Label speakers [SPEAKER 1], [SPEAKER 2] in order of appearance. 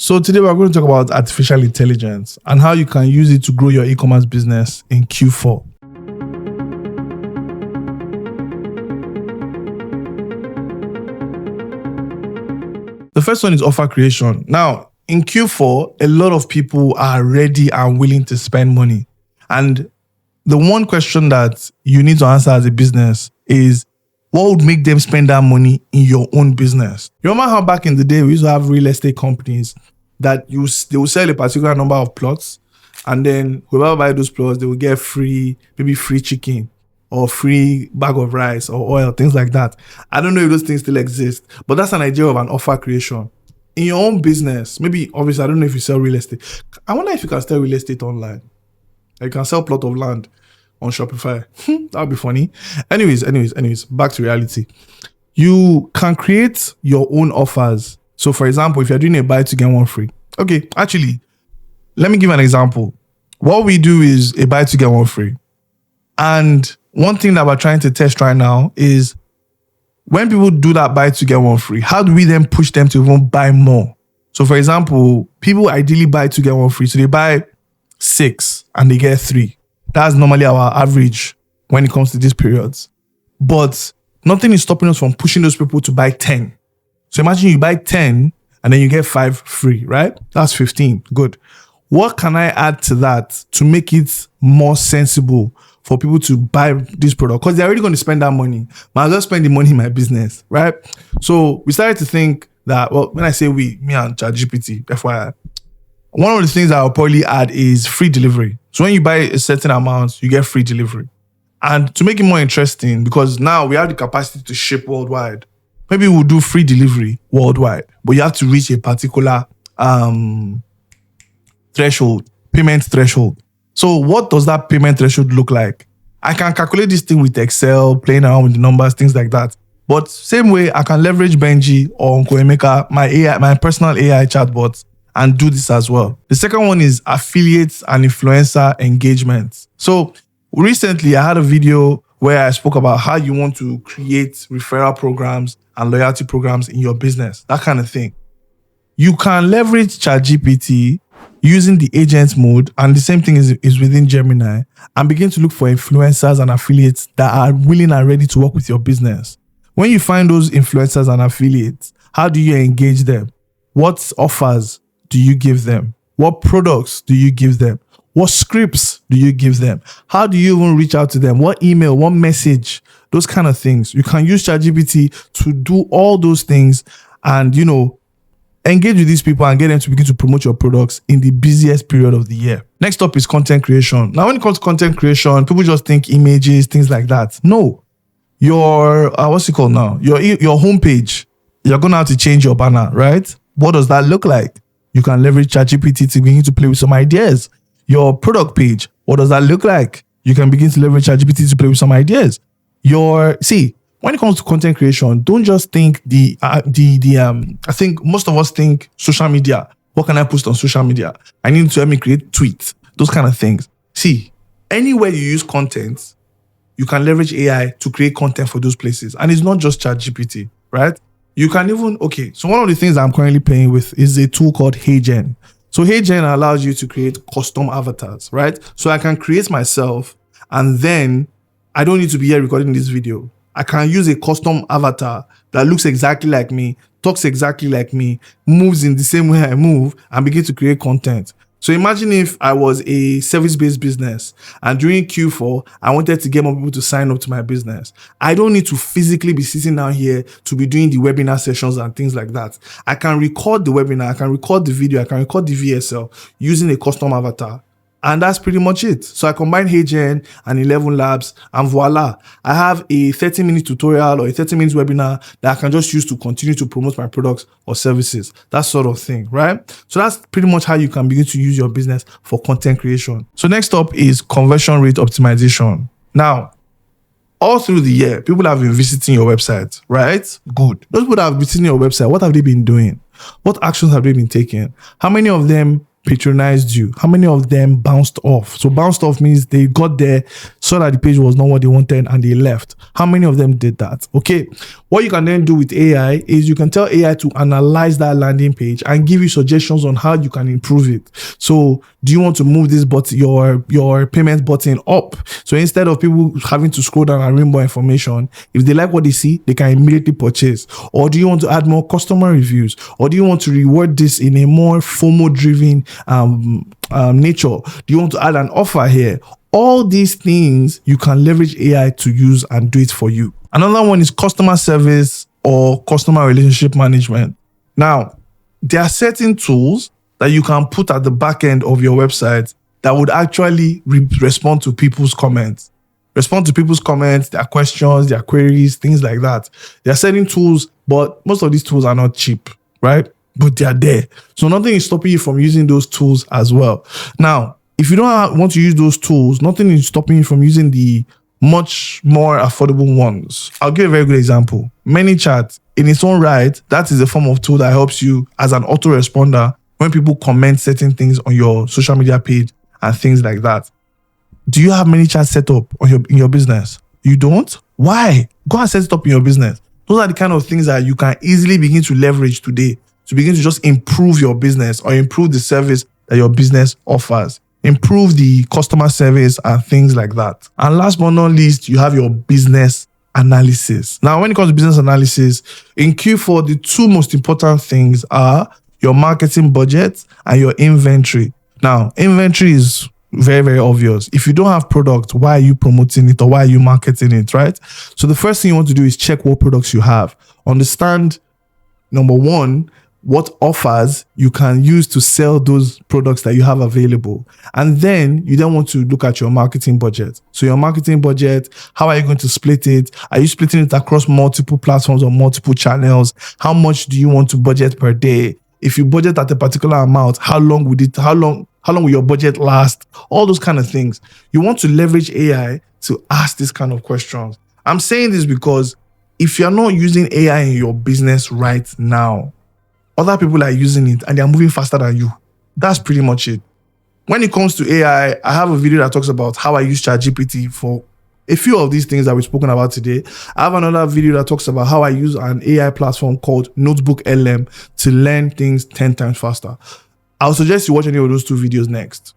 [SPEAKER 1] So today we're going to talk about artificial intelligence and how you can use it to grow your e-commerce business in Q4. The first one is offer creation. Now, in Q4, a lot of people are ready and willing to spend money. And the one question that you need to answer as a business is, what would make them spend that money in your own business? You remember how back in the day, we used to have real estate companies that they will sell a particular number of plots, and then whoever buy those plots, they will get maybe free chicken or free bag of rice or oil, things like that. I don't know if those things still exist, but that's an idea of an offer creation. In your own business, maybe, obviously, I don't know if you sell real estate. I wonder if you can sell real estate online. You can sell plot of land on Shopify. That would be funny. Anyways, back to reality. You can create your own offers. So, for example, if you're doing a buy to get one free. Okay, actually, let me give an example. What we do is a buy to get one free. And one thing that we're trying to test right now is when people do that buy to get one free, how do we then push them to even buy more? So, for example, people ideally buy to get one free. So they buy 6 and they get 3. That's normally our average when it comes to these periods. But nothing is stopping us from pushing those people to buy 10. So imagine you buy 10 and then you get 5 free, right? That's 15. Good. What can I add to that to make it more sensible for people to buy this product? Because they're already going to spend that money. Might as well spend the money in my business, right? So we started to think that, well, when I say we, me and ChatGPT, FYI, one of the things I'll probably add is free delivery. So when you buy a certain amount, you get free delivery. And to make it more interesting, because now we have the capacity to ship worldwide, maybe we'll do free delivery worldwide, but you have to reach a particular payment threshold. So what does that payment threshold look like? I can calculate this thing with Excel, playing around with the numbers, things like that. But same way, I can leverage Benji or Uncle Emeka, my personal AI chatbot, and do this as well. The second one is affiliates and influencer engagement. So recently I had a video where I spoke about how you want to create referral programs and loyalty programs in your business, that kind of thing. You can leverage ChatGPT using the agent mode, and the same thing is within Gemini, and begin to look for influencers and affiliates that are willing and ready to work with your business. When you find those influencers and affiliates, how do you engage them? What offers do you give them? What products do you give them? What scripts do you give them? How do you even reach out to them? What email, what message? Those kind of things. You can use ChatGPT to do all those things and, engage with these people and get them to begin to promote your products in the busiest period of the year. Next up is content creation. Now, when it comes to content creation, people just think images, things like that. No. Your, what's it called now? Your homepage, you're going to have to change your banner, right? What does that look like? You can leverage ChatGPT to begin to play with some ideas. Your product page, what does that look like? You can begin to leverage ChatGPT to play with some ideas. When it comes to content creation, don't just think I think most of us think social media. What can I post on social media? I need to help me create tweets, those kind of things. See, anywhere you use content, you can leverage AI to create content for those places. And it's not just ChatGPT, right? You can even, so one of the things I'm currently playing with is a tool called HeyGen. So HeyGen allows you to create custom avatars, right? So I can create myself and then I don't need to be here recording this video. I can use a custom avatar that looks exactly like me, talks exactly like me, moves in the same way I move, and begin to create content. So imagine if I was a service-based business and during Q4, I wanted to get more people to sign up to my business. I don't need to physically be sitting down here to be doing the webinar sessions and things like that. I can record the webinar, I can record the video, I can record the VSL using a custom avatar. And that's pretty much it. So I combine HeyGen and 11 Labs and voila, I have a 30-minute tutorial or a 30-minute webinar that I can just use to continue to promote my products or services. That sort of thing, right? So that's pretty much how you can begin to use your business for content creation. So next up is conversion rate optimization. Now, all through the year, people have been visiting your website, right? Good. Those people that have been visiting your website, what have they been doing? What actions have they been taking? How many of them patronized you? How many of them bounced off? So bounced off means they got there, saw that the page was not what they wanted, and they left. How many of them did that? Okay. What you can then do with AI is you can tell AI to analyze that landing page and give you suggestions on how you can improve it. So do you want to move this button, your payment button up? So instead of people having to scroll down and read more information, if they like what they see, they can immediately purchase. Or do you want to add more customer reviews? Or do you want to reward this in a more FOMO-driven nature? Do you want to add an offer here? All these things you can leverage AI to use and do it for you. Another one is customer service or customer relationship management. Now, there are certain tools that you can put at the back end of your website that would actually respond to people's comments. Respond to people's comments, their questions, their queries, things like that. There are certain tools, but most of these tools are not cheap, right? But they are there. So nothing is stopping you from using those tools as well. Now, if you don't want to use those tools, nothing is stopping you from using the much more affordable ones. I'll give a very good example. ManyChat, in its own right, that is a form of tool that helps you as an autoresponder when people comment certain things on your social media page and things like that. Do you have ManyChat set up in your business? You don't? Why? Go and set it up in your business. Those are the kind of things that you can easily begin to leverage today to begin to just improve your business or improve the service that your business offers. Improve the customer service and things like that. And last but not least, you have your business analysis. Now, when it comes to business analysis, in Q4, the two most important things are your marketing budget and your inventory. Now, inventory is very, very obvious. If you don't have product, why are you promoting it or why are you marketing it, right? So the first thing you want to do is check what products you have. Understand, number one, what offers you can use to sell those products that you have available. And then you want to look at your marketing budget. So your marketing budget, how are you going to split it? Are you splitting it across multiple platforms or multiple channels? How much do you want to budget per day? If you budget at a particular amount, how long will your budget last? All those kind of things. You want to leverage AI to ask these kind of questions. I'm saying this because if you're not using AI in your business right now, other people are using it and they're moving faster than you. That's pretty much it. When it comes to AI, I have a video that talks about how I use ChatGPT for a few of these things that we've spoken about today. I have another video that talks about how I use an AI platform called Notebook LM to learn things 10 times faster. I'll suggest you watch any of those two videos next.